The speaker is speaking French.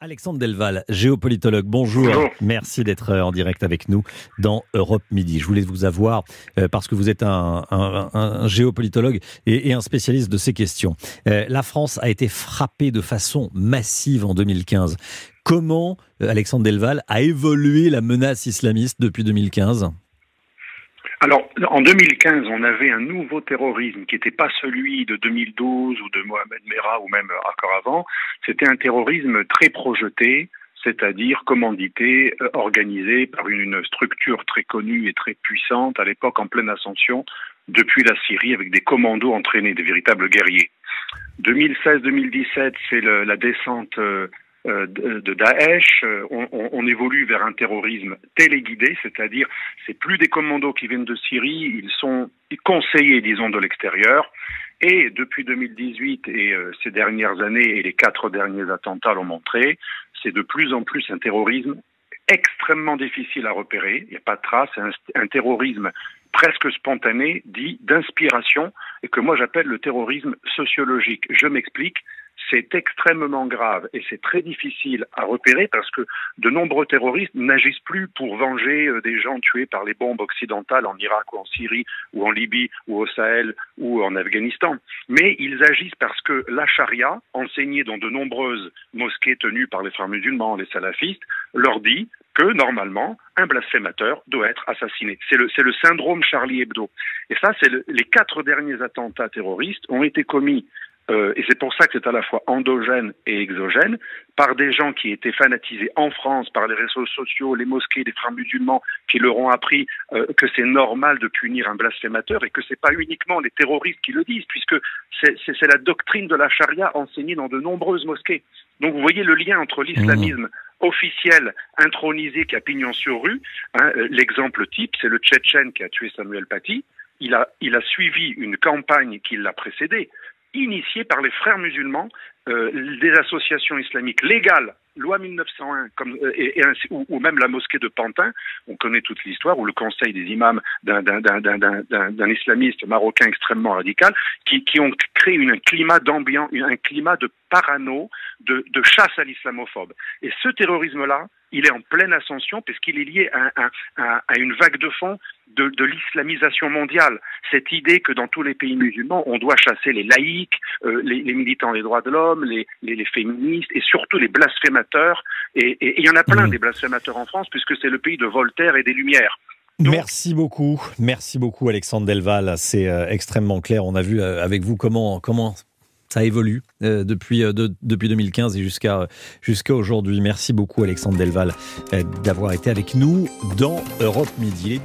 Alexandre Delval, géopolitologue, bonjour. Bonjour. Merci d'être en direct avec nous dans Europe Midi. Je voulais vous avoir parce que vous êtes un géopolitologue et un spécialiste de ces questions. La France a été frappée de façon massive en 2015. Comment, Alexandre Delval, a évolué la menace islamiste depuis 2015 ? Alors, en 2015, on avait un nouveau terrorisme qui n'était pas celui de 2012 ou de Mohamed Merah ou même encore avant. C'était un terrorisme très projeté, c'est-à-dire commandité, organisé par une structure très connue et très puissante à l'époque en pleine ascension depuis la Syrie avec des commandos entraînés, des véritables guerriers. 2016-2017, c'est la descente de Daesh, on évolue vers un terrorisme téléguidé, c'est-à-dire c'est plus des commandos qui viennent de Syrie, ils sont conseillés, disons, de l'extérieur. Et depuis 2018 et ces dernières années et les 4 derniers attentats l'ont montré, c'est de plus en plus un terrorisme extrêmement difficile à repérer, il n'y a pas de trace, c'est un terrorisme presque spontané, dit d'inspiration, et que moi j'appelle le terrorisme sociologique. Je m'explique. C'est extrêmement grave et c'est très difficile à repérer parce que de nombreux terroristes n'agissent plus pour venger des gens tués par les bombes occidentales en Irak ou en Syrie ou en Libye ou au Sahel ou en Afghanistan. Mais ils agissent parce que la charia, enseignée dans de nombreuses mosquées tenues par les frères musulmans, les salafistes, leur dit que normalement un blasphémateur doit être assassiné. C'est le syndrome Charlie Hebdo. Et ça, les 4 derniers attentats terroristes ont été commis et c'est pour ça que c'est à la fois endogène et exogène, par des gens qui étaient fanatisés en France par les réseaux sociaux, les mosquées, les frères musulmans, qui leur ont appris que c'est normal de punir un blasphémateur et que c'est pas uniquement les terroristes qui le disent, puisque c'est la doctrine de la charia enseignée dans de nombreuses mosquées. Donc vous voyez le lien entre l'islamisme officiel, intronisé, qui a pignon sur rue. L'exemple type, c'est le Tchétchène qui a tué Samuel Paty. Il a suivi une campagne qui l'a précédé, initié par les frères musulmans, des associations islamiques légales, loi 1901, ou même la mosquée de Pantin, on connaît toute l'histoire, ou le conseil des imams d'un islamiste marocain extrêmement radical, qui ont créé un climat d'ambiance, un climat de parano, de chasse à l'islamophobe. Et ce terrorisme-là, il est en pleine ascension puisqu'il est lié à une vague de fond de l'islamisation mondiale. Cette idée que dans tous les pays musulmans, on doit chasser les laïcs, les militants des droits de l'homme, les féministes et surtout les blasphémateurs. Et il y en a plein des blasphémateurs en France puisque c'est le pays de Voltaire et des Lumières. Donc, Merci beaucoup Alexandre Delval, c'est extrêmement clair. On a vu avec vous comment ça évolue depuis 2015 et jusqu'à aujourd'hui. Merci beaucoup Alexandre Delval d'avoir été avec nous dans Europe Midi.